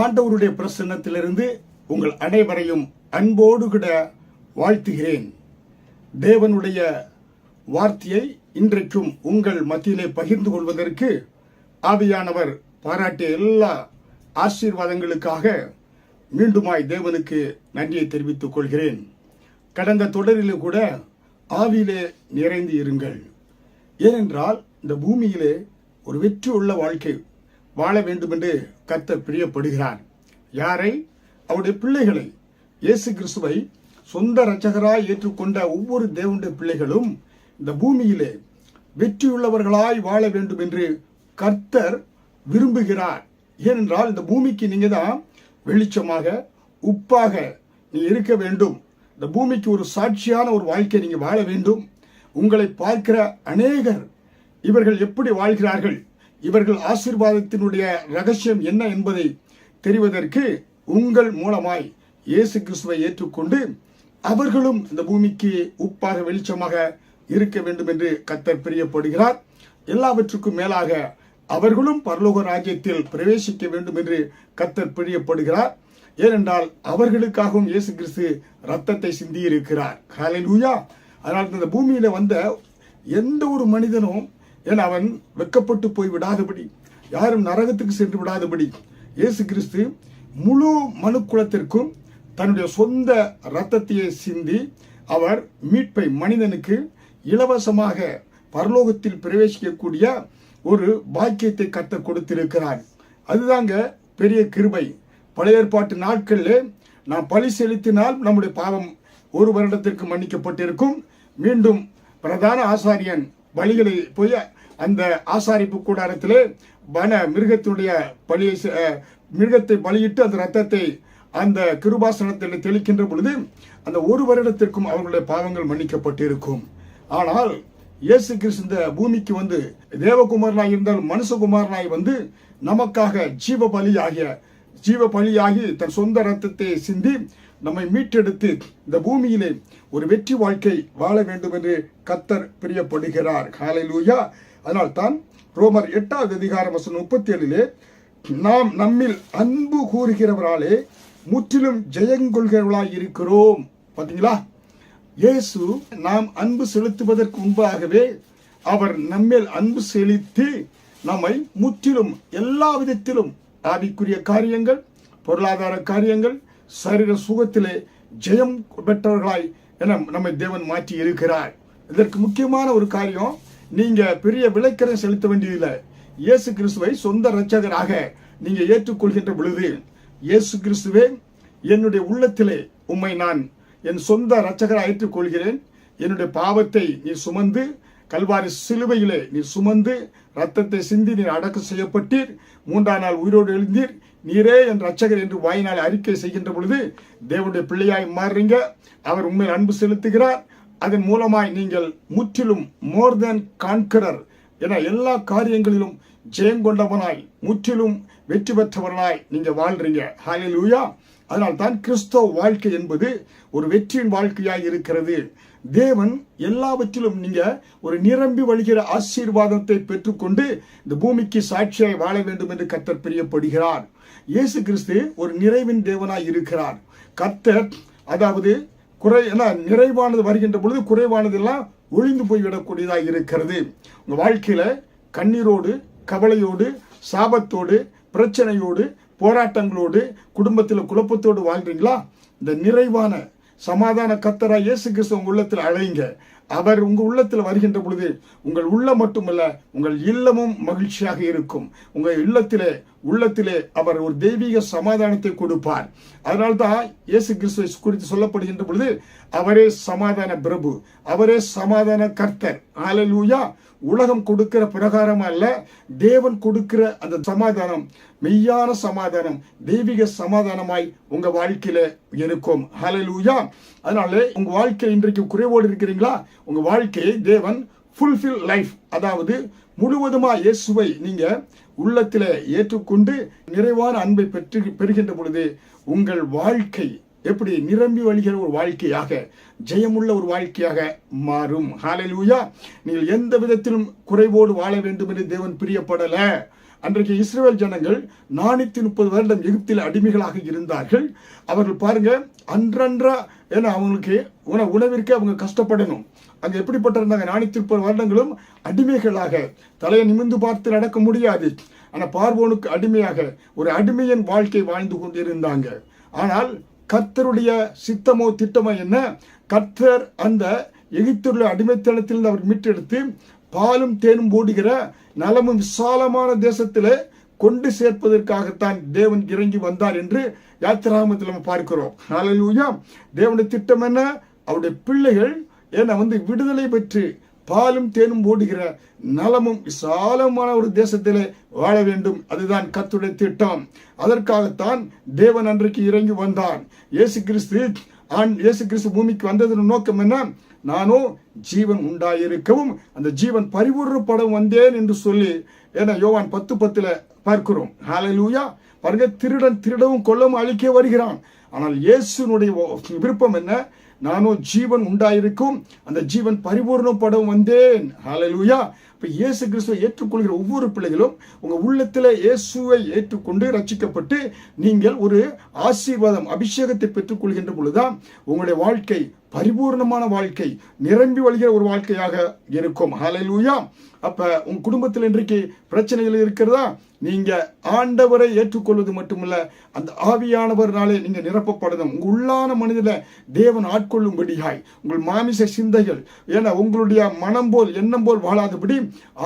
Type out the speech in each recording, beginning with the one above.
ஆண்டவருடைய பிரசன்னத்திலிருந்து உங்கள் அனைவரையும் அன்போடு கூட வாழ்த்துகிறேன். தேவனுடைய வார்த்தையை இன்றைக்கும் உங்கள் மத்தியிலே பகிர்ந்து கொள்வதற்கு ஆவியானவர் பாராட்டிய எல்லா ஆசீர்வாதங்களுக்காக மீண்டுமாய் தேவனுக்கு நன்றியை தெரிவித்துக் கொள்கிறேன். கடந்த தொடரிலே கூட ஆவியிலே நிறைந்து இருங்கள். ஏனென்றால் இந்த பூமியிலே ஒரு வெற்றி உள்ள வாழ்க்கை வாழ வேண்டும் என்று கர்த்தர் பிரியப்படுகிறார். யாரை? அவருடைய பிள்ளைகளை. இயேசு கிறிஸ்துவை சொந்த இரட்சகராய் ஏற்றுக்கொண்ட ஒவ்வொரு தேவனுடைய பிள்ளைகளும் இந்த பூமியிலே வெற்றியுள்ளவர்களாய் வாழ வேண்டும் என்று கர்த்தர் விரும்புகிறார். ஏனென்றால் இந்த பூமிக்கு நீங்க தான் வெளிச்சமாக, உப்பாக நீ இருக்க வேண்டும். இந்த பூமிக்கு ஒரு சாட்சியான ஒரு வாழ்க்கை நீங்க வாழ வேண்டும். உங்களை பார்க்கிற அநேகர் இவர்கள் எப்படி வாழ்கிறார்கள், இவர்கள் ஆசீர்வாதத்தினுடைய ரகசியம் என்ன என்பதை தெரிவதற்கு உங்கள் மூலமாய் இயேசு கிறிஸ்துவை ஏற்றுக்கொண்டு அவர்களும் இந்த பூமிக்கு உப்பாக வெளிச்சமாக இருக்க வேண்டும் என்று கர்த்தர் பிரியப்படுகிறார். எல்லாவற்றுக்கும் மேலாக அவர்களும் பரலோக ராஜ்யத்தில் பிரவேசிக்க வேண்டும் என்று கர்த்தர் பிரியப்படுகிறார். ஏனென்றால் அவர்களுக்காகவும் இயேசு கிறிஸ்து ரத்தத்தை சிந்தி இருக்கிறார். ஹல்லேலூயா. அதனால் இந்த பூமியில வந்த எந்த ஒரு மனிதனும் அவன் வெட்கப்பட்டு போய் விடாதபடி, யாரும் நரகத்துக்கு சென்று விடாதபடி இயேசு கிறிஸ்து முழு மனுக்குலத்திற்கும் தன்னுடைய சொந்த இரத்தத்தையே சிந்தி அவர் மீட்பை மனிதனுக்கு இலவசமாக பரலோகத்தில் பிரவேசிக்கக்கூடிய ஒரு பாக்கியத்தை கர்த்தர் கொடுத்திருக்கிறார். அதுதாங்க பெரிய கிருபை. பழைய ஏற்பாட்டு நாட்களில் நாம் பலி செலுத்தினால் நம்முடைய பாவம் ஒரு வருடத்திற்கு மன்னிக்கப்பட்டிருக்கும். மீண்டும் பிரதான ஆசாரியன் பலிகளை போய் அந்த ஆசாரிப்பு கூடாரத்திலே மிருகத்தினுடைய மிருகத்தை பலியிட்டு அந்த ரத்தத்தை அந்த கிருபாசனத்தில் தெளிக்கின்ற பொழுது அந்த ஒரு வருடத்திற்கும் அவர்களுடைய பாவங்கள் மன்னிக்கப்பட்டிருக்கும். ஆனால் இயேசு கிறிஸ்து இந்த பூமிக்கு வந்து தேவகுமாரனாய் இருந்தால் மனுஷகுமாரனாய் வந்து நமக்காக ஜீவ பலியாகி தன் சொந்த ரத்தத்தை சிந்தி நம்மை மீட்டெடுத்து இந்த பூமியிலே ஒரு வெற்றி வாழ்க்கை வாழ வேண்டும் என்று கர்த்தர் பிரியப்படுகிறார். ஹல்லேலூயா. அதனால் தான் ரோமர் 8வது அதிகாரம் வசனம் 37 நாம் நம்மில் அன்பு கூறுகிறவராலே முற்றிலும் ஜெயங்கொள்கிறவர்களாய் இருக்கிறோம். பாத்தீங்களா? இயேசு நாம் அன்பு செலுத்துவதற்கு முன்பாகவே அவர் நம்மேல் அன்பு செலுத்தி நம்மை முற்றிலும் எல்லா விதத்திலும் ஆவிக்குரிய காரியங்கள், பொருளாதார காரியங்கள், சரீர சுகத்திலே ஜெயம் பெற்றவர்களாய் என நம்மை தேவன் மாற்றி இருக்கிறார். இதற்கு முக்கியமான ஒரு காரியம், நீங்க பெரிய விலைக்கரை செலுத்த வேண்டியதில்லை. இயேசு கிறிஸ்துவை சொந்த இரட்சகராக நீங்க ஏற்றுக்கொள்கின்ற பொழுது, இயேசு கிறிஸ்துவே என்னுடைய உள்ளத்திலே உம்மை நான் என் சொந்த இரட்சகராக ஏற்றுக்கொள்கிறேன். என்னுடைய பாவத்தை நீ சுமந்து கல்வாரி சிலுவையிலே நீ சுமந்து ரத்தத்தை சிந்தி நீர் அடக்கம் செய்யப்பட்டீர், 3ஆம் நாள் உயிரோடு எழுந்தீர், நீரே என் இரட்சகர் என்று வாயினால் அறிக்கை செய்கின்ற பொழுது தேவனுடைய பிள்ளையாய் மாறுறீங்க. அவர் உண்மையில் அன்பு செலுத்துகிறார். அதன் மூலமாய் நீங்கள் முற்றிலும் மோர் தேன் கான்கரர் என எல்லா காரியங்களிலும் ஜெயங்கொண்டவனாய் முற்றிலும் வெற்றி பெற்றவனாய் நீங்க வாழ்றீங்க. ஹல்லேலூயா. அதனால் தான் கிறிஸ்தவ வாழ்க்கை என்பது ஒரு வெற்றியின் வாழ்க்கையாய் இருக்கிறது. தேவன் எல்லாவற்றிலும் நீங்க ஒரு நிரம்பி வழிகிற ஆசீர்வாதத்தை பெற்றுக்கொண்டு இந்த பூமிக்கு சாட்சியாய் வாழ வேண்டும் என்று கர்த்தர் பிரியப்படுகிறார். இயேசு கிறிஸ்து ஒரு நிறைவின் தேவனாய் இருக்கிறார். கர்த்தர் அதாவது நிறைவானது வருகின்ற பொழுது குறைவானதெல்லாம் ஒழிந்து போய்விடக்கூடியதாக இருக்கிறது. உங்க வாழ்க்கையில கண்ணீரோடு, கவலையோடு, சாபத்தோடு, பிரச்சனையோடு, போராட்டங்களோடு, குடும்பத்தில் குழப்பத்தோடு வாழ்றீங்களா? இந்த நிறைவான சமாதான கர்த்தராய் இயேசு கிறிஸ்து உங்க உள்ளத்தில் அழைங்க. அவர் உங்க உள்ளத்தில் வருகின்ற பொழுது உங்கள் உள்ளம் மட்டுமல்ல, உங்கள் இல்லமும் மகிழ்ச்சியாக இருக்கும். உங்க உள்ளத்திலே அவர் ஒரு தெய்வீக சமாதானத்தை கொடுப்பார். அதனால்தான் இயேசு கிறிஸ்துவை குறித்து சொல்லப்படுகின்ற பொழுது அவரே சமாதான பிரபு, அவரே சமாதான கர்த்தர். ஹல்லேலூயா. உலகம் கொடுக்கிற பிரகாரம் அல்ல, தேவன் கொடுக்கிற அந்த சமாதானம் மெய்யான சமாதானம், தெய்வீக சமாதானமாய் உங்க வாழ்க்கையில இருக்கும். ஹல்லேலூயா. அதனால உங்க வாழ்க்கை இன்றைக்கு குறைவோடு இருக்கிறீங்களா? உங்க வாழ்க்கையை தேவன் ஃபுல்ஃபில் லைஃப், அதாவது முழுவதுமா இயேசுவை நீங்க உள்ளத்தில ஏற்றுக்கொண்டு நிறைவான அன்பை பெறுகின்ற பொழுது உங்கள் வாழ்க்கை எப்படி நிரம்பி வழிகிற ஒரு வாழ்க்கையாக, ஜெயமுள்ள ஒரு வாழ்க்கையாக மாறும். ஹல்லேலூயா. நீங்கள் எந்த விதத்திலும் குறைவோடு வாழ வேண்டும் என்று தேவன் பிரியப்படல. அன்றைக்கு இஸ்ரவேல் ஜனங்கள் 430 வருடம் எகிப்தில் அடிமைகளாக இருந்தார்கள். அவர்கள் பாருங்க அன்றன்றா ஏன்னா அவங்களுக்கு உணவிற்கு அவங்க கஷ்டப்படணும். அங்க எப்படிப்பட்ட இருந்தாங்க? 430 வருடங்களும் அடிமைகளாக தலையை நிமிர்ந்து பார்த்து நடக்க முடியாது. ஆனா பார்வோனுக்கு அடிமையாக ஒரு அடிமையின் வாழ்க்கை வாழ்ந்து கொண்டிருந்தாங்க. ஆனால் கர்த்தருடைய சித்தமோ திட்டமோ என்ன? கர்த்தர் அந்த எகிப்துள்ள அடிமைத்தனத்தில் அவர் மீட்டெடுத்து பாலும் தேனும் ஓடுகிற நலமும் விசாலமான தேசத்திலே கொண்டு சேர்ப்பதற்காகத்தான் தேவன் இறங்கி வந்தார் என்று யாத்திராகமத்தில் நம்ம பார்க்கிறோம். ஹல்லேலூயா. தேவனுடைய திட்டம் என்ன? அவருடைய பிள்ளைகள் விடுதலை பெற்று பாலும் தேனும் ஓடுகிற நலமும் விசாலமான ஒரு தேசத்திலே வாழ வேண்டும். அதுதான் கர்த்தருடைய திட்டம். அதற்காகத்தான் தேவன் அன்றைக்கு இறங்கி வந்தார். இயேசு கிறிஸ்து பூமிக்கு வந்ததன் நோக்கம் என்ன? நானோ ஜீவன் உண்டாயிருக்கவும் அந்த ஜீவன் பரிபூர்ணப்பட வந்தேன் என்று சொல்லி யோவான் 10:10 பார்க்கிறோம். ஹல்லேலூயா. பாருங்க, திருடன் திருடவும் கொல்லவும் அழிக்க வருகிறான். ஆனால் இயேசுனுடைய விருப்பம் என்ன? நானோ ஜீவன் உண்டாயிருக்கும் அந்த ஜீவன் பரிபூர்ணப்படவும் வந்தேன். ஹல்லேலூயா. இப்ப இயேசு கிறிஸ்துவை ஏற்றுக்கொள்கிற ஒவ்வொரு பிள்ளைகளும் உங்க உள்ளத்துல இயேசுவை ஏற்றுக்கொண்டு ரட்சிக்கப்பட்டு நீங்கள் ஒரு ஆசீர்வாதம் அபிஷேகத்தை பெற்றுக் கொள்கின்ற பொழுதுதான் உங்களுடைய வாழ்க்கை பரிபூர்ணமான வாழ்க்கை, நிரம்பி வழிகிற ஒரு வாழ்க்கையாக இருக்கும். ஹல்லேலூயா. அப்ப உங்க குடும்பத்தில் இன்றைக்கு பிரச்சனைகள் இருக்கிறதா? நீங்க ஆண்டவரை ஏற்றுக்கொள்வது மட்டுமல்ல, அந்த ஆவியானவர்னாலே நீங்க நிரப்பப்படணும். உங்க உள்ளான மனிதனை தேவன் ஆட்கொள்ளும்படியாய் உங்கள் மாமிச சிந்தைகள் உங்களுடைய மனம் போல் எண்ணம் போல் வாழாதபடி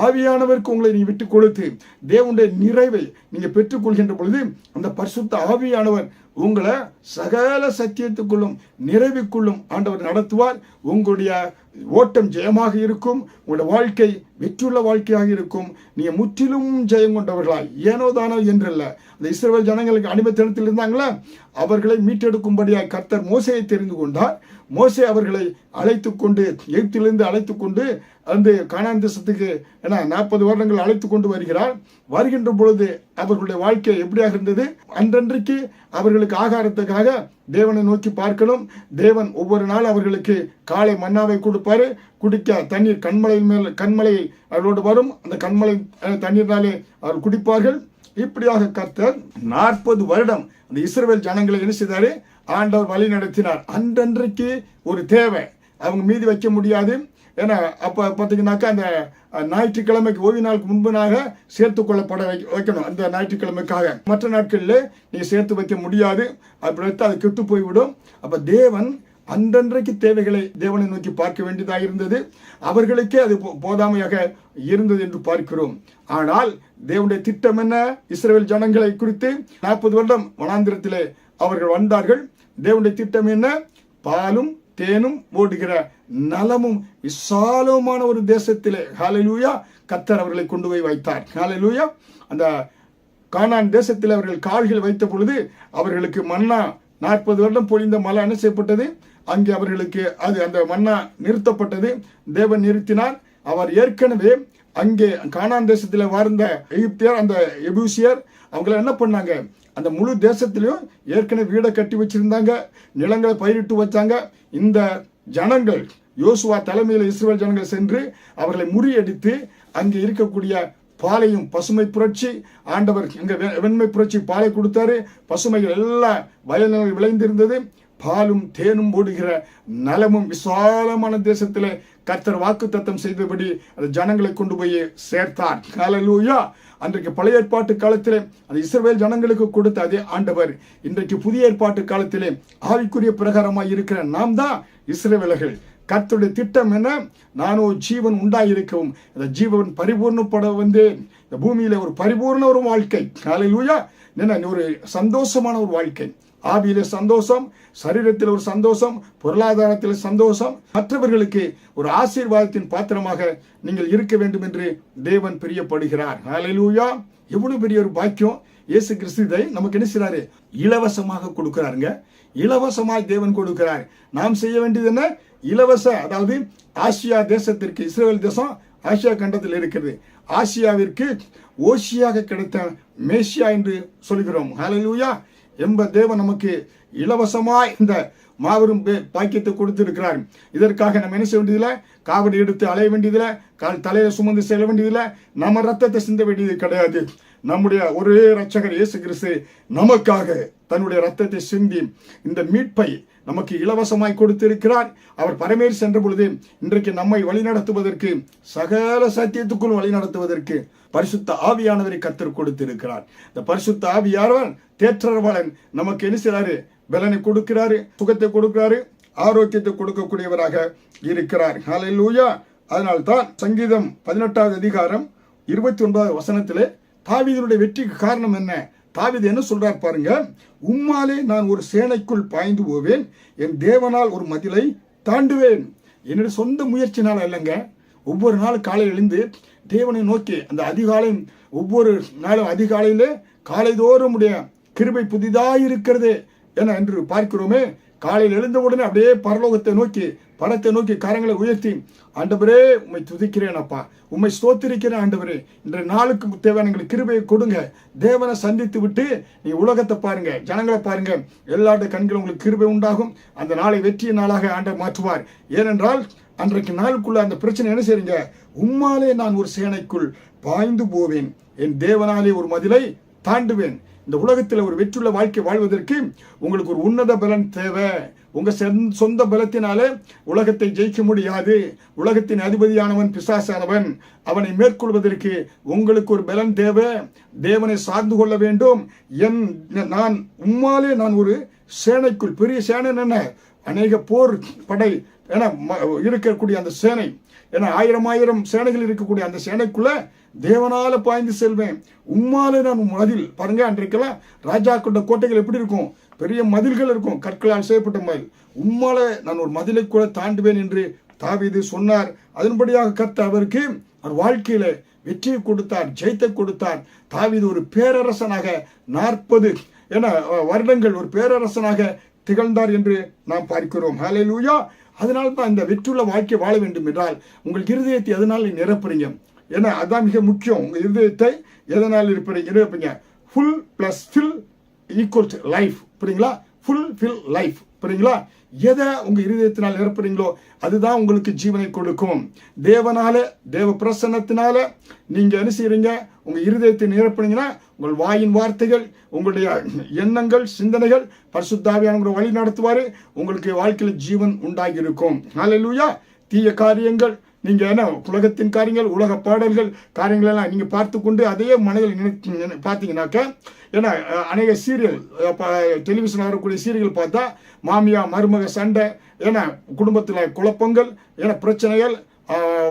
ஆவியானவருக்கு உங்களை நீ விட்டு கொடுத்து தேவனுடைய நிறைவை நீங்க பெற்றுக்கொள்கின்ற பொழுது அந்த பரிசுத்த ஆவியானவர் உங்களை சகல சத்தியத்துக்குள்ளும் நிறைவுக்குள்ளும் ஆண்டவர் நடத்துவார். உங்களுடைய ஓட்டம் ஜெயமாக இருக்கும். உங்களுடைய வாழ்க்கை வெற்றியுள்ள வாழ்க்கையாக இருக்கும். நீங்க முற்றிலும் ஜெயம் கொண்டவர்களாய் ஏனோ தானோ என்றல்ல. அந்த இஸ்ரவேல் ஜனங்களுக்கு அடிமைத்தனத்தில் இருந்தாங்களா, அவர்களை மீட்டெடுக்கும்படியாக கர்த்தர் மோசேயை தெரிந்து கொண்டார். மோசே அவர்களை அழைத்துக்கொண்டு எகிப்திலிருந்து அழைத்துக்கொண்டு அந்த கானான் தேசத்துக்கு 40 வருடங்கள் அழைத்து கொண்டு வருகிறார். வருகின்ற பொழுது அவர்களுடைய வாழ்க்கை எப்படியாக இருந்தது? அன்றன்றைக்கு அவர்களுக்கு ஆகாரத்துக்காக தேவனை நோக்கி பார்க்கணும். தேவன் ஒவ்வொரு நாள் அவர்களுக்கு காலை மன்னாவை கொடுப்பாரு. குடிக்க தண்ணீர் கண்மலை அவர்களோடு வரும். அந்த கண்மலை தண்ணீர்னாலே அவர் குடிப்பார்கள். இப்படியாக கர்த்தர் 40 வருடம் அந்த இஸ்ரவேல் ஜனங்களை என்ன செய்தாரு? ஆண்டவர் வழி நடத்தினார். அன்றன்றைக்கு ஒரு தேவை அவங்க மீதி வைக்க முடியாது. ஏன்னா அப்ப பார்த்தீங்கன்னாக்கா அந்த ஞாயிற்றுக்கிழமைக்கு ஓய்வு நாளுக்கு முன்பனாக சேர்த்து கொள்ளப்பட வைக்கணும். அந்த ஞாயிற்றுக்கிழமைக்காக மற்ற நாட்களில் நீங்க சேர்த்து வைக்க முடியாது. அப்படி வைத்து அது கெட்டு போய்விடும். அப்ப தேவன் அன்றன்றைக்கு தேவைகளை தேவனை நோக்கி பார்க்க வேண்டியதாக இருந்தது. அவர்களுக்கே அது போதாமையாக இருந்தது என்று பார்க்கிறோம். ஆனால் தேவனுடைய திட்டம் என்ன? இஸ்ரவேல் ஜனங்களை குறித்து 40 வருடம் வனாந்திரத்திலே அவர்கள் வந்தார்கள். தேவனுடைய திட்டம் என்ன? பாலும் தேனும் ஓடுகிற நலமும் விசாலமான ஒரு தேசத்திலே ஹல்லேலூயா கர்த்தர் அவர்களை கொண்டு போய் வைத்தார். ஹல்லேலூயா. அந்த கானான் தேசத்தில் அவர்கள் கால்கள் வைத்த பொழுது அவர்களுக்கு மன்னா 40 வருடம் பொழிந்த மழை என்ன செய்யப்பட்டது? அங்கே அவர்களுக்கு அந்த மன்னா நிறுத்தப்பட்டது. தேவன் நிறுத்தினார். அவர் ஏற்கனவே அங்கே கானான் தேசத்தில் வாழ்ந்த எகிப்தியர், அந்த எபூசியர் அவங்கள என்ன பண்ணாங்க? அந்த முழு தேசத்திலையும் ஏற்கனவே வீடை கட்டி வச்சிருந்தாங்க, நிலங்களை பயிரிட்டு வச்சாங்க. இந்த ஜனங்கள் யோசுவா தலைமையில் இஸ்ரவேல் ஜனங்கள் சென்று அவர்களை முறியடித்து அங்கே இருக்கக்கூடிய பாலையும் பசுமை புரட்சி ஆண்டவர் இங்க வெண்மை புரட்சி பாலை கொடுத்தாரு. பசுமைகள் எல்லா வயல்கள் விளைந்திருந்தது. பாலும் தேனும் ஓடுகிற நலமும் விசாலமான தேசத்திலே கர்த்தர் வாக்குத்தத்தம் செய்தபடி அந்த ஜனங்களை கொண்டு போய் சேர்த்தார். ஹல்லேலூயா. அன்றைக்கு பழைய ஏற்பாட்டு காலத்திலே அந்த இஸ்ரவேல் ஜனங்களுக்கு கொடுத்த அதே ஆண்டவர் இன்றைக்கு புதிய ஏற்பாட்டு காலத்திலே ஆவிக்குரிய பிரகாரமாய் இருக்கிற நாம் தான் இஸ்ரவேலர்கள். கர்த்தருடைய திட்டம் என்ன? நானோ ஜீவன் உண்டாயிருக்கவும் அந்த ஜீவன் பரிபூர்ணப்பட வந்தேன். இந்த பூமியில ஒரு பரிபூர்ண ஒரு வாழ்க்கை. ஹல்லேலூயா. ஒரு சந்தோஷமான ஒரு வாழ்க்கை. ஆவியில சந்தோஷம், சரீரத்தில் ஒரு சந்தோஷம், பொருளாதாரத்தில் சந்தோஷம், மற்றவர்களுக்கு ஒரு ஆசீர்வாதத்தின் பாத்திரமாக நீங்கள் இருக்க வேண்டும் என்று தேவன் பிரியப்படுகிறார். ஹல்லேலூயா. எவ்வளவு பெரிய ஒரு பாக்கியம். இயேசு கிறிஸ்து இதை நமக்கு என்ன செய்றாரு? இலவசமாக கொடுக்கிறாருங்க. இலவசமாய் தேவன் கொடுக்கிறார். நாம் செய்ய வேண்டியது என்ன? இலவச, அதாவது ஆசியா தேசத்திற்கு, இஸ்ரவேல் தேசம் ஆசியா கண்டத்தில் இருக்கிறது. ஆசியாவிற்கு ஓசியாக கிடைத்த மேசியா என்று சொல்கிறோம். ஹல்லேலூயா. தேவன் நமக்கு இலவசமாய் இந்த மாபெரும் பாக்கியத்தை கொடுத்திருக்கிறார். இதற்காக நம்ம என்ன செய்ய வேண்டியதில்லை? காவடி எடுத்து அலைய வேண்டியதில்லை, தலையில சுமந்து செல்ல வேண்டியதில்லை, நம்ம ரத்தத்தை சிந்த வேண்டியது கிடையாது. நம்முடைய ஒரே இரட்சகர் இயேசு கிறிஸ்து நமக்காக தன்னுடைய ரத்தத்தை சிந்தி இந்த மீட்பை நமக்கு இலவசமாய் கொடுத்திருக்கிறார். அவர் பரமேறி சென்ற பொழுது இன்றைக்கு நம்மை வழிநடத்துவதற்கு, சகல சத்தியத்துக்குள் வழிநடத்துவதற்கு பரிசுத்த ஆவியானவரை கர்த்தர் கொடுத்திருக்கிறார். இந்த பரிசுத்த ஆவியானவர் தேற்றரவாளன் நமக்கு என்ன செய்றாரு? பலனை கொடுக்கிறாரு, சுகத்தை கொடுக்கிறாரு, ஆரோக்கியத்தை கொடுக்கக்கூடியவராக இருக்கிறார். ஹல்லேலூயா. அதனால்தான் சங்கீதம் 18வது அதிகாரம் 29வது வசனத்திலே தாவீதுடைய வெற்றிக்கு காரணம் என்ன? தாவீது என்ன சொல்றார் பாருங்க. உம்மாலே நான் ஒரு சேனைக்குள் பாய்ந்து போவேன், என் தேவனால் ஒரு மதிலை தாண்டுவேன். என்னுடைய சொந்த முயற்சினால இல்லைங்க. ஒவ்வொரு நாள் காலையில் எழுந்து தேவனை நோக்கி அந்த அதிகாலை, ஒவ்வொரு நாளும் அதிகாலையிலே காலைதோறும் உடைய கிருபை புதிதாயிருக்கிறது என என்று பார்க்கிறோமே. காலையில் எழுந்தவுடனே அப்படியே பரலோகத்தை நோக்கி, பரத்தை நோக்கி கரங்களை உயர்த்தி, ஆண்டவரே உம்மை துதிக்கிறேன் அப்பா, உம்மை ஸ்தோத்திரிக்கிறேன் ஆண்டவரே, இன்றைய நாளுக்கு தேவையான எங்களுக்கு கிருபையை கொடுங்க. தேவனை சந்தித்து விட்டு நீ உலகத்தை பாருங்க, ஜனங்களை பாருங்க, எல்லாருடைய கண்களும் உங்களுக்கு கிருபை உண்டாகும். அந்த நாளை வெற்றிய நாளாக ஆண்டவர் மாற்றுவார். ஏனென்றால் அன்றைக்கு நாளுக்குள்ள அந்த பிரச்சனை என்ன செய்றீங்க? உம்மாலே நான் ஒரு சேனைக்குள் பாய்ந்து போவேன், என் தேவனாலே ஒரு மதிலை தாண்டுவேன். இந்த உலகத்தில் ஒரு வெற்றியுள்ள வாழ்க்கை வாழ்வதற்கு உங்களுக்கு ஒரு உன்னத பலன் தேவை. உங்க சொந்த பலத்தினால உலகத்தை ஜெயிக்க முடியாது. உலகத்தின் அதிபதியானவன் பிசாசானவன். அவனை மேற்கொள்வதற்கு உங்களுக்கு ஒரு பலன் தேவை. தேவனை சார்ந்து கொள்ள வேண்டும். நான் உம்மாலே நான் ஒரு சேனைக்குள், பெரிய சேனை என்ன, அநேக போர் படை என இருக்கக்கூடிய அந்த சேனை, ஏன்னா 1000 சேனைகள் இருக்கக்கூடிய அந்த சேனைக்குள்ள தேவனால பாய்ந்து செல்வேன். உம்மாலே நான் மதில் பாருங்க. அன்றைக்கெல்லாம் ராஜாக்களோட கோட்டைகள் எப்படி இருக்கும்? பெரிய மதில்கள் இருக்கும், கற்களால் செய்யப்பட்ட மதில். உம்மாலே நான் ஒரு மதிலை கூட தாண்டுவேன் என்று தாவீது சொன்னார். அதன்படியாக கர்த்தர் அவருக்கு அவர் வாழ்க்கையில வெற்றியை கொடுத்தார், ஜெயத்தை கொடுத்தார். தாவீது ஒரு பேரரசனாக 40 வருடங்கள் ஒரு பேரரசனாக திகழ்ந்தார் என்று நாம் பார்க்கிறோம். ஹல்லேலூயா. அதனால தான் இந்த வெற்றியுள்ள வாழ்க்கை வாழ வேண்டும் என்றால் உங்கள் இருதயத்தை எதனால் நிரப்புறீங்க? ஏன்னா அதான் மிக முக்கியம். உங்க இருதயத்தை எதனால் இருப்பீங்க? Full plus fill equal to life. புரியுங்களா? Full fill life. புரியுங்களா? எதை உங்க இருதயத்தினால் நிரப்புறீங்களோ அதுதான் உங்களுக்கு ஜீவனை கொடுக்கும். தேவனால, தேவ பிரசன்னத்தினால நீங்க என்ன செய்றீங்க? உங்க இருதயத்தை நிரப்புனீங்கன்னா உங்கள் வாயின் வார்த்தைகள், உங்களுடைய எண்ணங்கள், சிந்தனைகள் பரிசுத்த ஆவியானவர் வழி நடத்துவாரு. உங்களுக்கு வாழ்க்கையில் ஜீவன் உண்டாகி இருக்கும். ஹல்லேலூயா. தீய காரியங்கள், நீங்க என்ன உலகத்தின் காரியங்கள், உலக பாடல்கள் காரியங்கள் எல்லாம் நீங்க பார்த்து கொண்டு அதையே மனதில் பார்த்தீங்கன்னாக்க, ஏன்னா அநேக சீரியல், டெலிவிஷன் வரக்கூடிய சீரியல் பார்த்தா மாமியா மருமக சண்டை, ஏன்னா குடும்பத்தில் குழப்பங்கள், ஏன்னா பிரச்சனைகள்,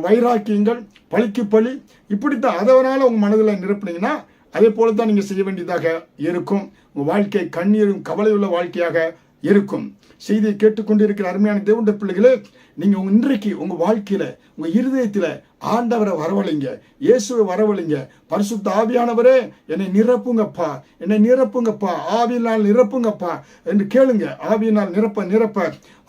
வைராக்கியங்கள், பழிக்கு பழி, இப்படித்தான். அதனால உங்க மனதில் நிரப்புனீங்கன்னா அதே போல தான் நீங்க செய்ய வேண்டியதாக இருக்கும். உங்க வாழ்க்கை கண்ணீரும் கவலை உள்ள வாழ்க்கையாக இருக்கும். செய்தியை கேட்டுக்கொண்டிருக்கிற அருமையான தேவனுடைய பிள்ளைகளே, நீங்க இன்றைக்கு உங்க வாழ்க்கையில, உங்க இருதயத்துல ஆண்டவரை வரவழைங்க, இயேசுவை வரவழைங்க. பரிசுத்த ஆவியானவரே என்னை நிரப்புங்கப்பா, என்னை நிரப்புங்கப்பா, ஆவியினால் நிரப்புங்கப்பா என்று கேளுங்க. ஆவியினால் நிரப்ப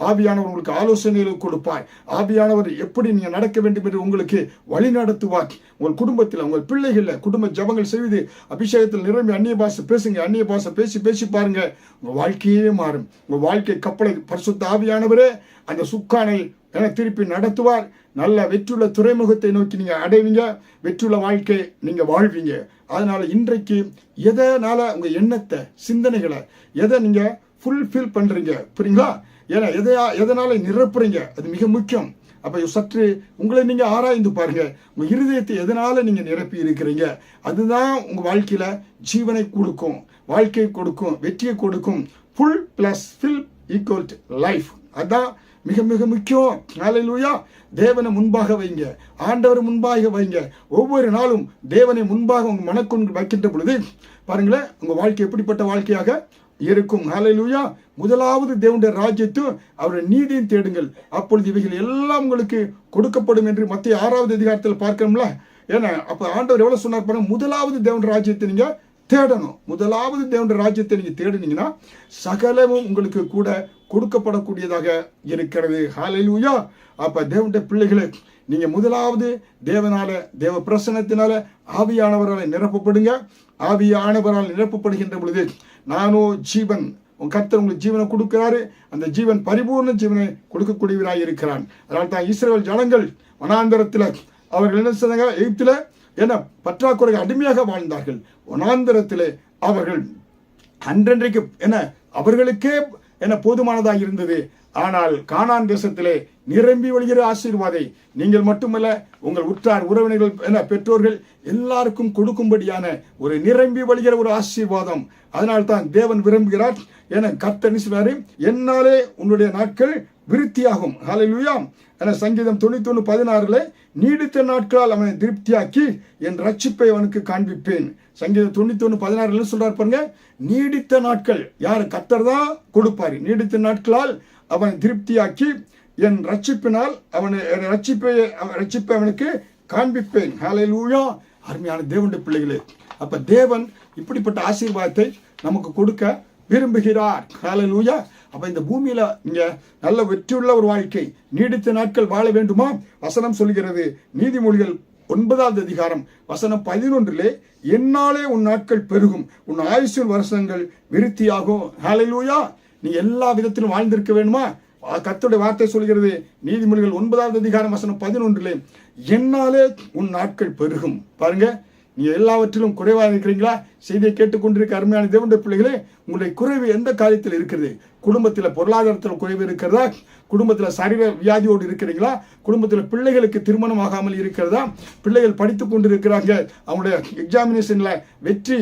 ஆவியானவர் உங்களுக்கு ஆலோசனைகளை கொடுப்பார். ஆவியானவர் எப்படி நீங்க நடக்க வேண்டும் என்று உங்களுக்கு வழி நடத்துவார். உங்கள் குடும்பத்தில், உங்கள் பிள்ளைகள குடும்ப ஜபங்கள் செய்து அபிஷேகத்தில் நிரம்பி அந்நிய பாஷை பேசுங்க. அந்நிய பாஷை பேசி பாருங்க. உங்க வாழ்க்கையே மாறும். உங்க வாழ்க்கை கப்பலை பரிசுத்த ஆவியானவரே அந்த சுக்கானை என திருப்பி நடத்துவார். நல்ல வெற்றியுள்ள துறைமுகத்தை நோக்கி நீங்க அடைவீங்க. வெற்றியுள்ள வாழ்க்கை நீங்க வாழ்வீங்க. அதனால இன்றைக்கு எதனால உங்க எண்ணத்தை, சிந்தனைகளை எதை நீங்க ஃபுல்ஃபில் பண்றீங்க? புரியுங்களா? ஏன்னா எதனால நிரப்புறீங்க அது மிக முக்கியம். அப்ப சற்று உங்களை நீங்க ஆராய்ந்து பாருங்க. உங்க இருதயத்தை எதனால நீங்க நிரப்பி இருக்கிறீங்க? அதுதான் உங்க வாழ்க்கையில ஜீவனை கொடுக்கும், வாழ்க்கையை கொடுக்கும், வெற்றியை கொடுக்கும். Full plus fill equal to life. அதான் மிக மிக முக்கியம். ஹல்லேலூயா. தேவனை முன்பாக வைங்க, ஆண்டவர் முன்பாக வைங்க. ஒவ்வொரு நாளும் தேவனை முன்பாக உங்க மனக்கொண்டு வைக்கின்ற பொழுது பாருங்களேன், உங்க வாழ்க்கை எப்படிப்பட்ட வாழ்க்கையாக இருக்கும். ஹல்லேலூயா. முதலாவது தேவனுடைய ராஜ்யத்தையும் அவருடைய நீதியும் தேடுங்கள், அப்பொழுது இவைகள் எல்லாம் உங்களுக்கு கொடுக்கப்படும் என்று மத்திய 6வது அதிகாரத்தில் பார்க்கணும்ல. ஏன்னா அப்ப ஆண்டவர் எவ்வளவு சொன்னார் பாருங்க. முதலாவது தேவனுடைய ராஜ்யத்தை நீங்க தேடணும். முதலாவது தேவனுடைய ராஜ்யத்தை நீங்க தேடினீங்கன்னா சகலமும் உங்களுக்கு கூட கொடுக்கப்படக்கூடியதாக இருக்கிறது. ஹல்லேலூயா. அப்ப தேவனுடைய பிள்ளைகளே, நீங்க முதலாவது தேவனால, தேவ பிரசன்னத்தினால ஆவியானவரால் நிரப்பப்படுங்க. ஆவியானவரால் நிரப்பப்படுகின்ற பொழுது நானோ ஜீவன், உங்க கர்த்தர் உங்களுக்கு ஜீவனை கொடுக்கிறாரு. அந்த ஜீவன் பரிபூர்ண ஜீவனை கொடுக்கக்கூடியவராய் இருக்கிறான். அதனால தான் இஸ்ரவேல் ஜனங்கள் வனாந்தரத்தில் அவர்கள் என்ன செய்தாங்க? எகிப்தில் என பற்றாக்குறை அடிமையாக வாழ்ந்தார்கள். வனாந்திரத்திலே அவர்கள் அன்றன்றைக்கு என அவர்களுக்கே என போதுமானதாக இருந்தது. ஆனால் கானான் தேசத்திலே நிரம்பி வழிகிற ஆசீர்வாதை நீங்கள் மட்டுமல்ல, உங்கள் உற்றார் உறவினர்கள் என பெற்றோர்கள் எல்லாருக்கும் கொடுக்கும்படியான ஒரு நிரம்பி வழிகிற ஒரு ஆசீர்வாதம். அதனால் தான் தேவன் விரும்புகிறார் என கர்த்தர் சொல்றாரு, என்னாலே உன்னுடைய நாட்கள் விருத்தியாகும். ஹல்லேலூயா. என சங்கீதம் 91:16 நீடித்த நாட்களால் அவனை திருப்தியாக்கி என் ரட்சிப்பை அவனுக்கு காண்பிப்பேன். சங்கீதம் 91:16 சொல்றாரு பாருங்க, நீடித்த நாட்கள் யாரு? கர்த்தர் தான் கொடுப்பாரு. நீடித்த நாட்களால் அவனை திருப்தியாக்கி என் ரட்சிப்பினால் ரட்சிப்பை அவனுக்கு காண்பிப்பேன். ஹல்லேலூயா. அருமையான தேவனுடைய பிள்ளைகளே, அப்ப தேவன் இப்படிப்பட்ட ஆசீர்வாதத்தை நமக்கு கொடுக்க விரும்புகிறார். ஹல்லேலூயா. அப்ப இந்த பூமியில நீங்க நல்ல வெற்றியுள்ள ஒரு வாழ்க்கை, நீடித்த நாட்கள் வாழ வேண்டுமா? வசனம் சொல்கிறது, நீதிமொழிகள் 9வது அதிகாரம் வசனம் 11 என்னாலே உன் நாட்கள் பெருகும், உன் ஆயுசின் வருஷங்கள் விருத்தியாகும். ஹல்லேலூயா. நீ எல்லா விதத்திலும் வாழ்ந்திருக்க வேண்டுமா? கர்த்தருடைய வார்த்தை சொல்கிறது, நீதிமொழிகள் 9வது அதிகாரம் வசனம் 11 என்னாலே உன் நாட்கள் பெருகும். பாருங்க, நீ எல்லாவற்றிலும் குறைவாக இருக்கிறீங்களா? செய்தியை கேட்டுக்கொண்டிருக்க அருமையான தேவனுடைய பிள்ளைகளே, உங்களுடைய குறைவு எந்த காரியத்தில் இருக்கிறது? குடும்பத்தில் பொருளாதாரத்தில் குறைவு இருக்கிறதா? குடும்பத்தில் சரீர வியாதியோடு இருக்கிறீங்களா? குடும்பத்தில் பிள்ளைகளுக்கு திருமணம் ஆகாமல் இருக்கிறதா? பிள்ளைகள் படித்து கொண்டு இருக்கிறாங்க, அவங்களுடைய எக்ஸாமினேஷன்ல வெற்றி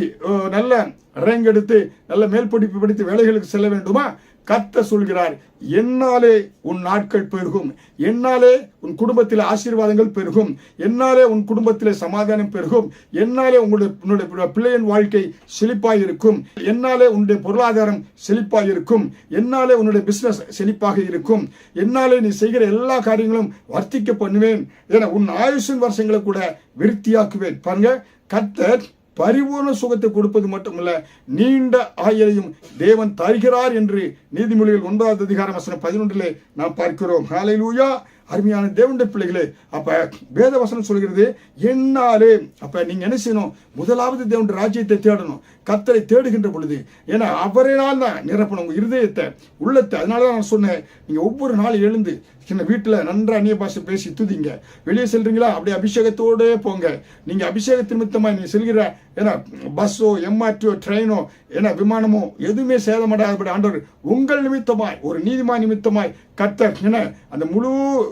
நல்ல ரேங்க் எடுத்து நல்ல மேல் படிப்பு படித்து வேலைகளுக்கு செல்ல வேண்டுமா? கர்த்தர் சொல்கிறார், என்னாலே உன் நாட்கள் பெருகும், என்னாலே உன் குடும்பத்தில் ஆசீர்வாதங்கள் பெருகும், என்னாலே உன் குடும்பத்தில் சமாதானம் பெருகும், என்னாலே உன்னுடைய பிள்ளையின் வாழ்க்கை செழிப்பாக இருக்கும், என்னாலே உன்னுடைய பொருளாதாரம் செழிப்பாக இருக்கும், என்னாலே உன்னுடைய பிசினஸ் செழிப்பாக இருக்கும், என்னாலே நீ செய்கிற எல்லா காரியங்களும் வர்த்திக்க பண்ணுவேன் என உன் ஆயுசின் வருஷங்களை கூட விருத்தியாக்குவேன். பாருங்க, கர்த்தர் பரிபூர்ண சுகத்தை கொடுப்பது மட்டுமல்ல, நீண்ட ஆயுளையும் தேவன் தருகிறார் என்று நீதிமொழிகள் 9வது அதிகாரம் வசனம் 11 நாம் பார்க்கிறோம். ஹல்லேலூயா. அருமையான தேவனுடைய பிள்ளைகளே, அப்ப வேத வசனம் சொல்கிறது என்னாலே. அப்ப நீங்க என்ன செய்யணும்? முதலாவது தேவனுடைய ராஜ்யத்தை தேடணும். கர்த்தரை தேடுகின்ற பொழுது, ஏன்னா அவரால் தான் நிரப்பணும் உங்க இருதயத்தை, உள்ளத்தை. அதனாலதான் நான் சொன்னேன், நீங்க ஒவ்வொரு நாள் எழுந்து சின்ன வீட்டுல நன்றா அந்நிய பாஷை பேசி துதிங்க. வெளியே செல்றீங்களா? அப்படியே அபிஷேகத்தோட போங்க. நீங்க அபிஷேகத்து நிமித்தமா நீங்க செல்கிற ஏன்னா பஸ்ஸோ எம்ஆர்டியோ ட்ரெயினோ ஏன்னா விமானமோ எதுவுமே சேதமடையாதபடி ஆண்டவர் உங்கள் நிமித்தமாய் ஒரு நீதிமான் நிமித்தமாய் கர்த்தர் ஏன்னா அந்த முழு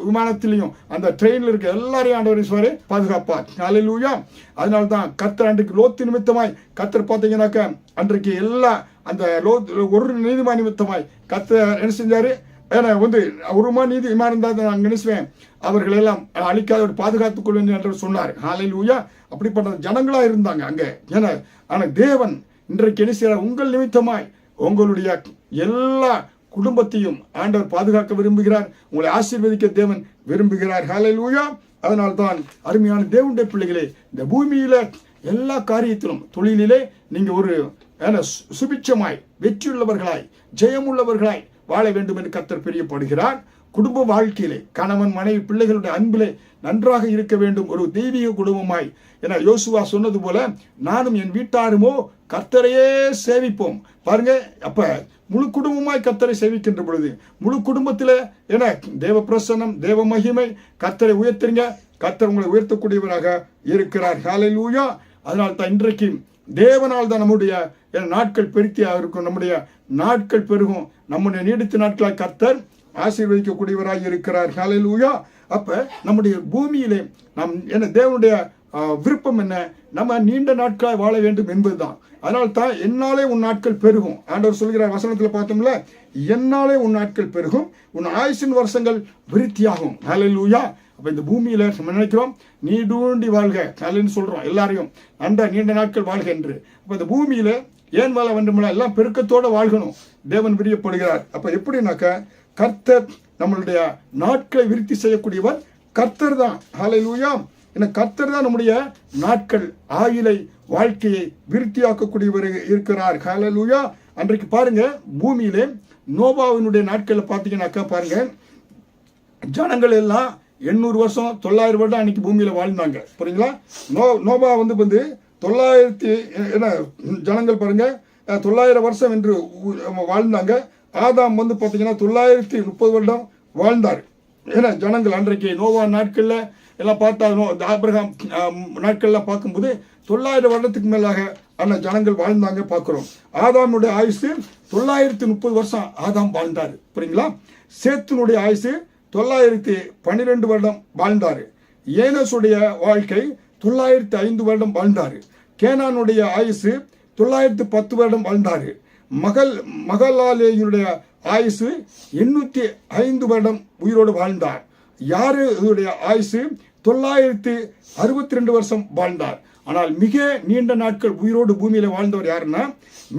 விமானத்திலையும் அந்த ட்ரெயின்ல இருக்க எல்லாரையும் ஆண்டவர் பாதுகாப்பார். ஹல்லேலூயா. அதனால தான் கர்த்தர் அன்றைக்கு லோத்து நிமித்தமாய் கர்த்தர் பார்த்தீங்கன்னாக்க அன்றைக்கு எல்லா அந்த ஒரு நீதிமான் நிமித்தமாய் கர்த்தர் என்ன செஞ்சாரு? ஏன்னா ஒருமா நீதி விமானம் தான் நான் நினைச்சுவேன், அவர்கள் எல்லாம் அழிக்காத பாதுகாத்துக் கொள்வேன் என்று சொன்னார். ஹல்லேலூயா. அப்படிப்பட்ட ஜனங்களா இருந்தாங்க அங்க. ஏன்னா ஆனா தேவன் இன்றைக்கு என்ன செய்யறார்? உங்கள் நிமித்தமாய் உங்களுடைய எல்லா குடும்பத்தையும் ஆண்டவர் பாதுகாக்க விரும்புகிறார், உங்களை ஆசீர்வதிக்க தேவன் விரும்புகிறார். ஹல்லேலூயா. அதனால்தான் அருமையான தேவனுடைய பிள்ளைகளே, இந்த பூமியில எல்லா காரியத்திலும் தொழிலிலே நீங்க ஒரு சுபிட்சமாய் வெற்றியுள்ளவர்களாய் ஜெயமுள்ளவர்களாய் வாழ வேண்டும் என்று கர்த்தர் பிரியப்படுகிறார். குடும்ப வாழ்க்கையிலே கணவன் மனைவி பிள்ளைகளுடைய அன்பிலே நன்றாக இருக்க வேண்டும், ஒரு தெய்வீக குடும்பமாய். என யோசுவா சொன்னது போல, நானும் என் வீட்டாருமோ கர்த்தரையே சேவிப்போம். பாருங்க, அப்ப முழு குடும்பமாய் கர்த்தரை சேவிக்கின்ற பொழுது முழு குடும்பத்தில என தேவ பிரசன்னம் தேவ மகிமை, கர்த்தரை உயர்த்துங்க. கர்த்தர் உங்களை உயர்த்தக்கூடியவராக இருக்கிறார். ஹல்லேலூயா. அதனால் தான் இன்றைக்கு தேவனால் தான் நம்முடைய நாட்கள் பெருத்தியாக இருக்கும், நம்முடைய நாட்கள் பெருகும், நம்முடைய நீடித்த நாட்களால் கர்த்தர் ஆசீர்வதிக்கக்கூடியவராக இருக்கிறார். ஹல்லேலூயா. அப்ப நம்முடைய பூமியிலே நாம் என்ன தேவனுடைய விருப்பம் என்ன? நம்ம நீண்ட நாட்களாய் வாழ வேண்டும் என்பதுதான். அதனால தான் என்னாலே உன் நாட்கள் பெருகும். ஆண்டவர் சொல்கிறார் வசனத்துல பார்த்தோம்ல, என்னாலே உன் நாட்கள் பெருகும், உன் ஆயுசின் வருஷங்கள் விருத்தியாகும். ஹல்லேலூயா. அப்ப இந்த பூமியில நம்ம நினைக்கிறோம் நீடூண்டி வாழ்க அப்படின்னு சொல்றோம், எல்லாரையும் அந்த நீண்ட நாட்கள் வாழ்க என்று. அப்ப இந்த பூமியில ஏன் வாழ வேண்டும்ல? எல்லாம் பெருக்கத்தோட வாழ்கணும், தேவன் பிரியப்படுகிறார். அப்ப எப்படின்னாக்க கர்த்தர் நம்மளுடைய நாட்களை விருத்தி செய்யக்கூடியவர் கர்த்தர் தான். ஹல்லேலூயா. கர்த்தர் தான் நம்முடைய நாட்கள் ஆயுளை வாழ்க்கையை விருத்தியாக்கக்கூடியவர் இருக்கிறார். ஹல்லேலூயா. அன்றைக்கு பாருங்க, பூமியிலே நோபாவினுடைய நாட்கள்ல பாத்தீங்கன்னாக்கா பாருங்க, ஜனங்கள் எல்லாம் 800 வருஷம் 900 வருடம் அன்னைக்கு பூமியில வாழ்ந்தாங்க. புரியுங்களா? நோபா வந்து 900 ஜனங்கள் பாருங்க 900 வருஷம் என்று வாழ்ந்தாங்க. ஆதாம் பாத்தீங்கன்னா 930 வருடம் வாழ்ந்தார். ஏன்னா ஜனங்கள் அன்றைக்கு நோவா நாட்கள்ல எல்லாம் பார்த்தா ஆபிரகாம் நாட்கள்லாம் பார்க்கும்போது 900 வருடத்துக்கு மேலாக அந்த ஜனங்கள் வாழ்ந்தாங்க பார்க்கிறோம். ஆதாமுடைய ஆயுசு 930 வருஷம் ஆதாம் வாழ்ந்தாரு. புரியுங்களா? சேத்துனுடைய ஆயுசு 912 வருடம் வாழ்ந்தாரு. ஏனோசுடைய வாழ்க்கை 905 வருடம் வாழ்ந்தாரு. கேனானுடைய ஆயுசு 910 வருடம் வாழ்ந்தாரு. மகலாலேயுடைய ஆயுசு 805 வருடம் உயிரோடு வாழ்ந்தார். யாரு இதனுடைய ஆயுசு 962 வருஷம் வாழ்ந்தார். ஆனால் மிக நீண்ட நாட்கள் உயிரோடு பூமியில வாழ்ந்தவர் யாருன்னா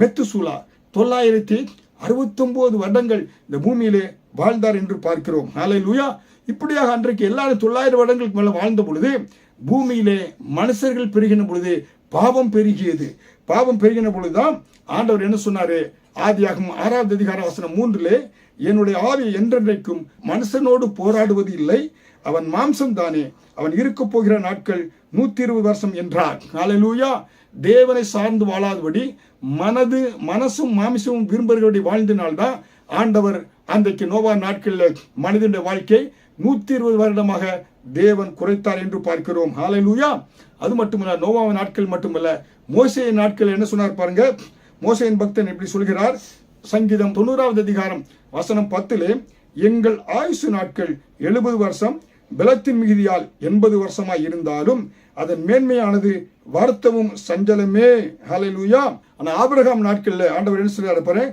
மெத்துசூலா 969 வருடங்கள் இந்த பூமியிலே வாழ்ந்தார் என்று பார்க்கிறோம். ஹல்லேலூயா. இப்படியாக அன்றைக்கு எல்லாரும் 900 வருடங்களுக்கு மேல வாழ்ந்த பொழுது பூமியிலே மனுஷர்கள் பெருகின பொழுது பாவம் பெருகியது. பாவம் பெருகின பொழுதுதான் ஆண்டவர் என்ன சொன்னாரு? ஆதியாகமம் 6வது அதிகாரம் வசனம் 3 என்னுடைய ஆவி என்றென்றைக்கும் மனுஷனோடு போராடுவது இல்லை, அவன் மாம்சம் தானே, அவன் இருக்க போகிற நாட்கள் 120 வருஷம் என்றார். ஹல்லேலூயா. தேவனை சார்ந்து வாழாதபடி மனசும் மாமிசமும் விரும்புகிறபடி வாழ்ந்தினால்தான் ஆண்டவர் அன்றைக்கு நோவா நாட்களில் மனிதனுடைய வாழ்க்கை 120 வருடமாக தேவன் குறைத்தார் என்று பார்க்கிறோம். ஹல்லேலூயா. அது மட்டுமல்ல, நோவாவின் நாட்கள் மட்டுமல்ல, மோசேயின் நாட்கள் என்ன சொன்னார் பாருங்க. மோசேயின் பக்தன் எப்படி சொல்கிறார்? சங்கீதம் 90வது அதிகாரம் வசனம் 10 எங்கள் ஆயுசு நாட்கள் 70 வருஷம், பலத்தின் மிகுதியால் 80 வருஷமாய் இருந்தாலும் அதன் மேன்மையானது வருத்தமும் சஞ்சலமே. ஹல்லேலூயா. ஆனா ஆபிரகாம் நாட்கள்ல ஆண்டவர் என்ன சொல்றாரு பாரு?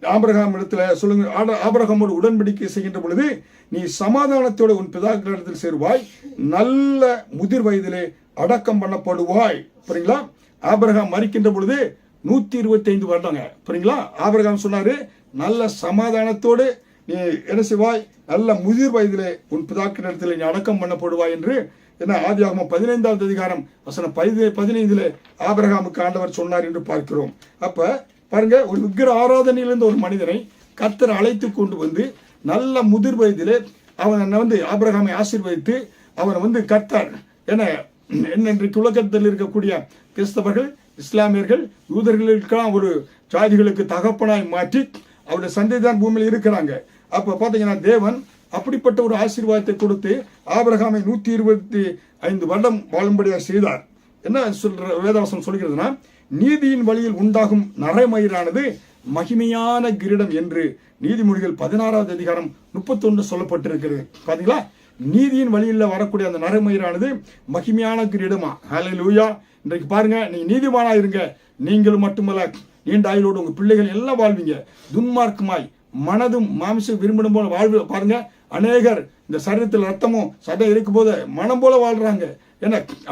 ஆபிரகாம் இடத்துல சொல்லுங்க, ஆபிரகாமோடு உடன்படிக்கை செய்கின்ற பொழுது நீ சமாதானத்தோடு உன் பிதாக்களிடத்தில் சேருவாய், நல்ல முதிர் வயதிலே அடக்கம் பண்ணப்படுவாய். புரியுங்களா? ஆபிரகாம் மரிக்கின்ற பொழுது 125 வருடங்க. புரியுங்களா? ஆபிரகாம் சொன்னாரு, நல்ல சமாதானத்தோடு நீ என்ன செய்வாய், நல்ல முதிர் வயதிலே உன் பிதாக்களிடத்தில் நீ அடக்கம் பண்ணப்படுவாய் என்று என்ன ஆதியாகமம் 15வது அதிகாரம் வசனம் 15 ஆபிரகாமுக்கு ஆண்டவர் சொன்னார் என்று பார்க்கிறோம். அப்ப பாருங்க, ஒரு விக்கிர ஆராதனையிலிருந்து ஒரு மனிதனை கர்த்தர் அழைத்து கொண்டு வந்து நல்ல முதிர் வயதிலே அவனை ஆபிரகாமை ஆசீர்வதித்து அவனை கர்த்தர் இன்றைக்கு உலகத்தில் இருக்கக்கூடிய கிறிஸ்தவர்கள், இஸ்லாமியர்கள், யூதர்களுக்கெல்லாம் ஒரு ஜாதிகளுக்கு தகப்பனாய் மாற்றி அவருடைய சந்ததி தான் பூமியில் இருக்கிறாங்க. அப்ப பாத்தீங்கன்னா தேவன் அப்படிப்பட்ட ஒரு ஆசீர்வாதத்தை கொடுத்து ஆபிரகாமை 125 வருடம் வாழும்படியாக செய்தார். என்ன சொல்ற வேதவசனம் சொல்கிறதுனா, நீதியின் வழியில் உண்டாகும் நரைமயிரானது மகிமையான கிரீடம் என்று நீதிமொழிகள் 16வது அதிகாரம் 31 சொல்லப்பட்டிருக்கிறது. பாத்தீங்களா? நீதியின் வழியில் வரக்கூடிய அந்த நரைமயிரானது மகிமையான கிரீடமா. ஹல்லேலூயா. இன்றைக்கு பாருங்க, நீங்க நீதிமானா இருங்க, நீங்களும் மட்டுமல்ல நீண்ட ஆயுளோடு உங்க பிள்ளைகள் எல்லாம் வாழ்வீங்க. துன்மார்க்கமாய் மனதும் மாமிசம் விரும்பிடும் போல வாழ்வு. பாருங்க, அநேகர் இந்த சரீரத்தில் ரத்தமும் சதை இருக்கும் போது மனம் போல வாழ்றாங்க.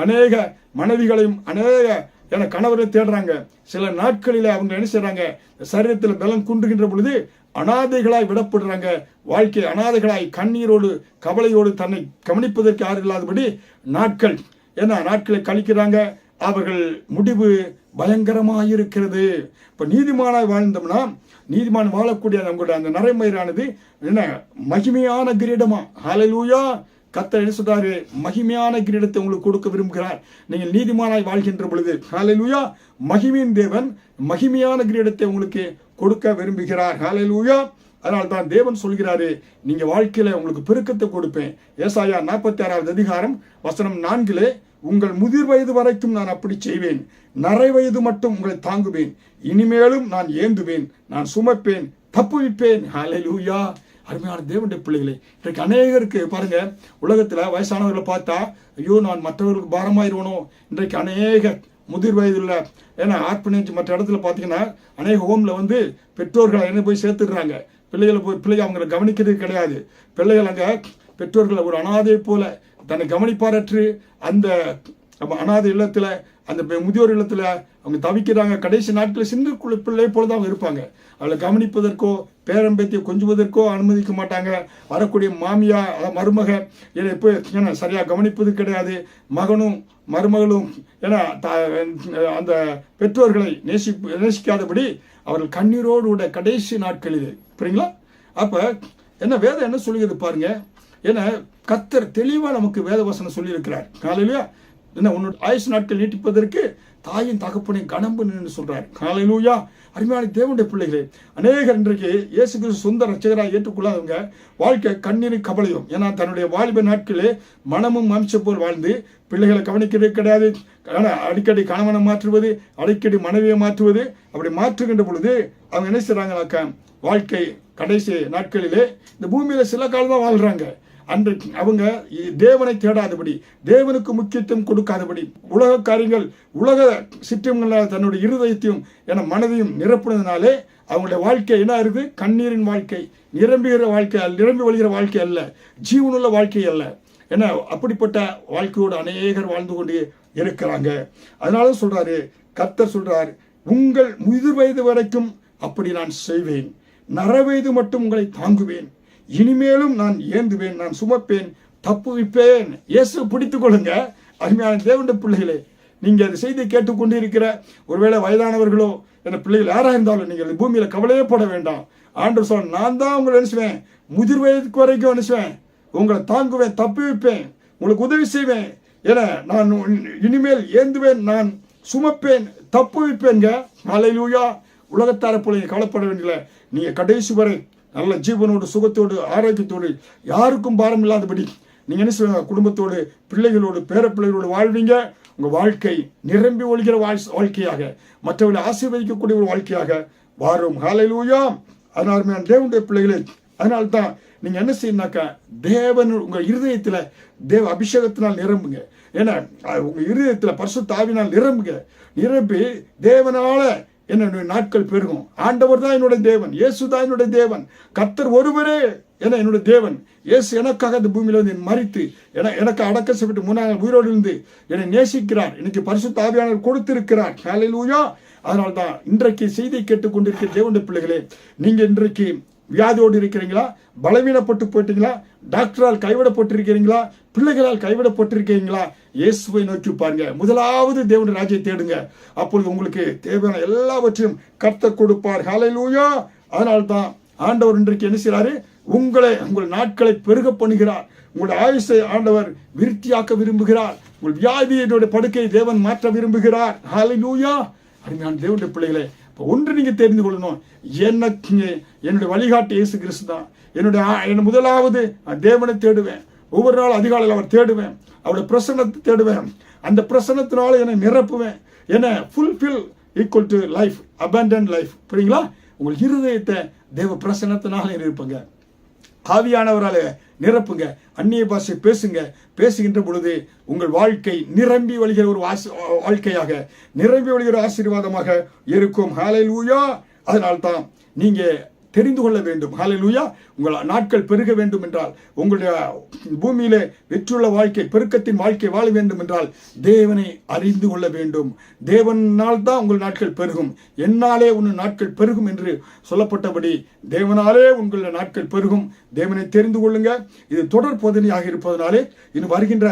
அநேக மனைவிகளையும் அநேக கணவரை தேடுறாங்க. சில நாட்களில அவங்க என்ன செய்யறாங்க? சரீரத்தில் பலம் குன்றுகின்ற பொழுது அனாதைகளாய் விடப்படுறாங்க. வாழ்க்கை அனாதைகளாய் கண்ணீரோடு கவலையோடு தன்னை கவனிப்பதற்கு யாரும் இல்லாதபடி நாட்களை கழிக்கிறாங்க. அவர்கள் முடிவு பயங்கரமாயிருக்கிறது. இப்ப நீதிமானாய் வாழ்ந்தோம்னா, நீதிமான் வாழக்கூடிய நம்மளுடைய அந்த நரைமயிரானது மகிமையான கிரீடமா. ஹல்லேலூயா. கர்த்தர் என்ன சொல்றாரு? மகிமையான கிரீடத்தை உங்களுக்கு கொடுக்க விரும்புகிறார் நீங்கள் நீதிமானாய் வாழ்கின்ற பொழுது. ஹல்லேலூயா. மகிமையின் தேவன் மகிமையான கிரீடத்தை உங்களுக்கு கொடுக்க விரும்புகிறார். ஹல்லேலூயா. அதனால தான் தேவன் சொல்கிறாரு, நீங்க வாழ்க்கையில உங்களுக்கு பெருக்கத்தை கொடுப்பேன். ஏசாயா 46வது அதிகாரம் வசனம் 4 உங்கள் முதிர் வயது வரைக்கும் நான் அப்படி செய்வேன், நரை வயது மட்டும் உங்களை தாங்குவேன், இனிமேலும் நான் ஏந்துவேன், நான் சுமப்பேன், தப்புவிப்பேன். ஹல்லேலூயா. அருமையான தேவனுடைய பிள்ளைகளே, இன்றைக்கு அநேகருக்கு பாருங்க, உலகத்துல வயசானவர்களை பார்த்தா ஐயோ நான் மற்றவர்களுக்கு பாரமாயிருவனோ. இன்றைக்கு அநேக முதிர் வயதுள்ள ஆர்ப்பணிச்சு மற்ற இடத்துல பார்த்தீங்கன்னா அநேக ஹோம்ல பெற்றோர்களை என்ன போய் சேர்த்துடுறாங்க. பிள்ளைகள் அவங்களை கவனிக்கிறது கிடையாது. பிள்ளைகள் அங்க பெற்றோர்களை ஒரு அனாதை போல தன்னை கவனிப்பாரற்று அந்த அனாதை இல்லத்துல, அந்த முதியோர் இல்லத்துல அவங்க தவிக்கிறாங்க. கடைசி நாட்களில் சின்ன பிள்ளை போலதான் அவங்க இருப்பாங்க. அவளை கவனிப்பதற்கோ பேரம்பேத்தியை கொஞ்சுவதற்கோ அனுமதிக்க மாட்டாங்க. வரக்கூடிய மாமியா மருமக சரியா கவனிப்பது கிடையாது. மகனும் மருமகளும் அந்த பெற்றோர்களை நேசிக்காதபடி அவர்கள் கண்ணீரோடு கடைசி நாட்களில். புரியுங்களா? அப்ப வேதம் என்ன சொல்லுகிறது பாருங்க. கர்த்தர் தெளிவா நமக்கு வேத வசனம் சொல்லி இருக்கிறார். காலையிலயா உன்னோட ஆயுசு நாட்கள் நீட்டிப்பதற்கு தாயின் தகப்பனையும் கணம் பண்ணுன்னு சொல்றாரு. ஹல்லேலூயா. அருமையான தேவனுடைய பிள்ளைகளே, அநேகர் இன்றைக்கு இயேசு கிறிஸ்து சொந்த ரட்சகராக ஏற்றுக்கொள்ளாதவங்க வாழ்க்கை கண்ணீரும் கவலையும். ஏன்னா தன்னுடைய வாலிப நாட்களே மனமும் மாம்சம் போல் வாழ்ந்து பிள்ளைகளை கவனிக்கிறது கிடையாது, அடிக்கடி கணவனை மாற்றுவது, அடிக்கடி மனைவியை மாற்றுவது. அப்படி மாற்றுகின்ற பொழுது அவங்க என்ன செய்றாங்கனாக்கா, வாழ்க்கை கடைசி நாட்களிலே இந்த பூமியில சில காலம் தான் வாழ்றாங்க. அன்றைக்கு அவங்க தேவனை தேடாதபடி, தேவனுக்கு முக்கியத்துவம் கொடுக்காதபடி, உலக காரியங்கள், உலக சிற்றங்களால் தன்னுடைய இருதயத்தையும் என மனதையும் நிரப்புனதுனாலே அவங்களுடைய வாழ்க்கை என்ன இருக்குது? கண்ணீரின் வாழ்க்கை, நிரம்புகிற வாழ்க்கை, நிரம்பி வழிகிற வாழ்க்கை அல்ல, ஜீவனுள்ள வாழ்க்கை அல்ல. ஏன்னா அப்படிப்பட்ட வாழ்க்கையோடு அநேகர் வாழ்ந்து கொண்டே இருக்கிறாங்க. அதனால சொல்றாரு, கர்த்தர் சொல்றார், உங்கள் முதிர் வயது வரைக்கும் அப்படி நான் செய்வேன், நரவயது மட்டும் உங்களை தாங்குவேன், இனிமேலும் நான் ஏந்துவேன், நான் சுமப்பேன், தப்புவிப்பேன். இயேசு பிடித்துக் கொள்ளுங்க. அருமையான தேவனுடைய பிள்ளைகளே, நீங்க அந்த செய்தியை கேட்டுக்கொண்டு இருக்கிற ஒருவேளை வயதானவர்களோ என் பிள்ளைகள் யாரா இருந்தாலும் நீங்கள் பூமியில கவலையே பட வேண்டாம். ஆண்டவர் சொல்ல, நான் தான் உங்களை நினைச்சுவேன், முதிர் வயதுக்கு வரைக்கும் நினைச்சுவேன், உங்களை தாங்குவேன், தப்புவிப்பேன், உங்களுக்கு உதவி செய்வேன், என நான் இனிமேல் ஏந்துவேன், நான் சுமப்பேன், தப்புவிப்பேங்க. ஹல்லேலூயா. உலகத்தார போல கவலைப்பட வேண்டிய, நீங்க கடைசி வரை நல்ல ஜீவனோடு, சுகத்தோடு, ஆரோக்கியத்தோடு, யாருக்கும் பாரம் இல்லாதபடி நீங்க என்ன செய்வீங்க? குடும்பத்தோடு, பிள்ளைகளோடு, பேர பிள்ளைகளோடு வாழ்வீங்க. உங்க வாழ்க்கை நிரம்பி ஒழிகிற வாழ்க்கையாக, மற்றவர்களை ஆசீர்வதிக்கக்கூடிய ஒரு வாழ்க்கையாக வாரும். ஹல்லேலூயா. அதனால தேவனுடைய பிள்ளைகளே, அதனால்தான் நீங்க என்ன செய்யணும்னாக்கா, தேவன் உங்க இருதயத்துல தேவ அபிஷேகத்தினால் நிரம்புங்க. ஏன்னா உங்க இருதயத்துல பரிசுத்த ஆவியினால் நிரம்புங்க. நிரம்பி தேவனால என்னுடைய நாட்கள் பெருகும். ஆண்டவர் தான் என்னுடைய தேவன், இயேசு தான் என்னுடைய தேவன், கர்த்தர் ஒருவரே என என்னுடைய தேவன். இயேசு எனக்காக இந்த பூமியில வந்து மரித்து எனக்கு அடக்க செய்யப்பட்டு 3 நாள் உயிரோடு இருந்து என்னை நேசிக்கிறார். இன்னைக்கு பரிசுத்த ஆவியானவர் கொடுத்திருக்கிறார். ஹல்லேலூயா. அதனால்தான் இன்றைக்கு செய்தியை கேட்டுக்கொண்டிருக்கிற தேவனுடைய பிள்ளைகளே, நீங்க இன்றைக்கு வியாதியோடு இருக்கிறீங்களா? பலவீனப்பட்டு போயிட்டீங்களா? டாக்டரால் கைவிடப்பட்டிருக்கிறீங்களா? பிள்ளைகளால் கைவிடப்பட்டிருக்கீங்களா? இயேசுவை நோக்கி பாருங்க. முதலாவது தேவனுடைய ராஜ்யத்தை தேடுங்க. அப்பொழுது உங்களுக்கு தேவையான எல்லாவற்றையும் கர்த்தர் கொடுப்பார். ஹல்லேலூயா. அதனால்தான் ஆண்டவர் இன்றைக்கு என்ன செய்றாரு? உங்கள் நாட்களை பெருக பண்ணுகிறார். உங்களுடைய ஆயுசை ஆண்டவர் விருத்தியாக்க விரும்புகிறார். உங்கள் வியாதியினுடைய படுக்கையை தேவன் மாற்ற விரும்புகிறார். ஹல்லேலூயா. அருமையான தேவனுடைய பிள்ளைகளே, ஒன்று நீங்க தெரிந்து கொள்ளணும், என்னுடைய வழிகாட்டி இயேசு கிறிஸ்து தான். என்னுடைய முதலாவது தேவனை தேடுவேன். ஒவ்வொரு நாள் அதிகாலையில் அவர் தேடுவேன், அவருடைய பிரசன்னத்தை தேடுவேன். அந்த பிரசன்னத்தினால என்னை நிரப்புவேன். என்ன fulfil equal to life, abundant life. புரியுங்களா? உங்கள் இருதயத்தை தேவ பிரசன்னத்தினால நிரப்புங்க, ஆவியானவரால நிரப்புங்க, அந்நிய பாஷை பேசுங்க. பேசுகின்ற பொழுது உங்கள் வாழ்க்கை நிரம்பி வழிகிற ஒரு வாழ்க்கையாக, நிரம்பி வழிகிற ஆசீர்வாதமாக இருக்கும். ஹல்லேலூயா. அதனால்தான் நீங்க தெரிந்து கொள்ள வேண்டும். ஹல்லேலூயா. உங்கள் நாட்கள் பெருக வேண்டும் என்றால், உங்களுடைய பூமியிலே வெற்றியுள்ள வாழ்க்கை, பெருக்கத்தின் வாழ்க்கை வாழ வேண்டும் என்றால் தேவனை அறிந்து கொள்ள வேண்டும். தேவனால் தான் உங்கள் நாட்கள் பெருகும். என்னாலே உன் நாட்கள் பெருகும் என்று சொல்லப்பட்டபடி தேவனாலே உங்கள் நாட்கள் பெருகும். தேவனை தெரிந்து கொள்ளுங்க. இது தொடர் போதனையாக இருப்பதனாலே இன்னும் வருகின்ற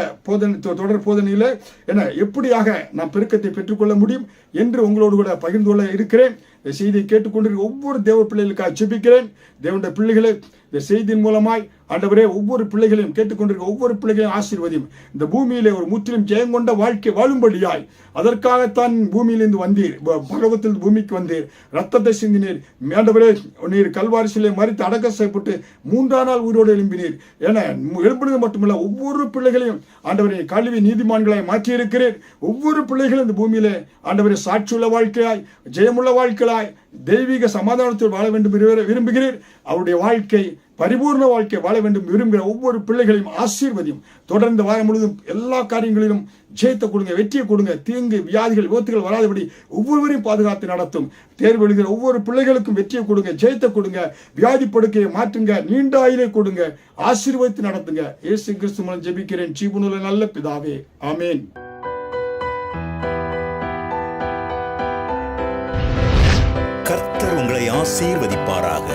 தொடர் போதனையில எப்படியாக நாம் பெருக்கத்தை பெற்றுக்கொள்ள முடியும் என்று உங்களோடு கூட பகிர்ந்து கொள்ள இருக்கிறேன். இந்த செய்தியை கேட்டுக்கொண்டிருக்க ஒவ்வொரு தேவ பிள்ளைகளுக்காக ஜெபிக்கிறேன். தேவனுடைய பிள்ளைகளை இந்த செய்தியின் மூலமாய் ஆண்டவரே ஒவ்வொரு பிள்ளைகளையும் கேட்டுக்கொண்டிருக்க ஒவ்வொரு பிள்ளைகளையும் ஆசீர்வதியும். இந்த பூமியிலே ஒரு முற்றிலும் ஜெயங்கொண்ட வாழ்க்கை வாழும்படியாய், அதற்காகத்தான் பூமியிலிருந்து வந்தீர், பரலோகத்தில் பூமிக்கு வந்தீர், ரத்தத்தை சிந்தினீர். ஆண்டவரே, நீர் கல்வாரி சிலை மரித்து அடக்க செய்யப்பட்டு 3ஆம் நாள் உயிரோடு எழும்பினீர். என எழுப்பினது மட்டுமல்ல, ஒவ்வொரு பிள்ளைகளையும் ஆண்டவரை கல்வி நீதிமான்களாய் மாற்றியிருக்கிறீர். ஒவ்வொரு பிள்ளைகளும் இந்த பூமியிலே ஆண்டவரை சாட்சியுள்ள வாழ்க்கையாய், ஜெயமுள்ள வாழ்க்கையாய், தெய்வீக சமாதானத்தில் வாழ வேண்டும் விரும்புகிறீர். அவருடைய வாழ்க்கை பரிபூர்ண வாழ்க்கை வாழ வேண்டும் விரும்புகிற ஒவ்வொரு பிள்ளைகளையும் ஆசீர்வதியும். தொடர்ந்து வாரம் முழுவதும் எல்லா காரியங்களிலும் ஜெயத்தை கொடுங்க, வெற்றியை கொடுங்க. தீங்கு, வியாதிகள், விபத்துகள் வராதபடி ஒவ்வொருவரையும் பாதுகாத்து நடத்தும். தேர்வு எழுதுகிற ஒவ்வொரு பிள்ளைகளுக்கும் வெற்றியை கொடுங்க, ஜெயத்தை கொடுங்க, வியாதி படுக்கையை மாற்றுங்க, நீண்ட ஆயுளை கொடுங்க, ஆசீர்வதித்து நடத்துங்க. இயேசு கிறிஸ்து மூலம் ஜெபிக்கிறேன் ஜீவனுள்ள நல்ல பிதாவே, ஆமேன். கர்த்தர் உங்களை ஆசீர்வதிப்பாராக.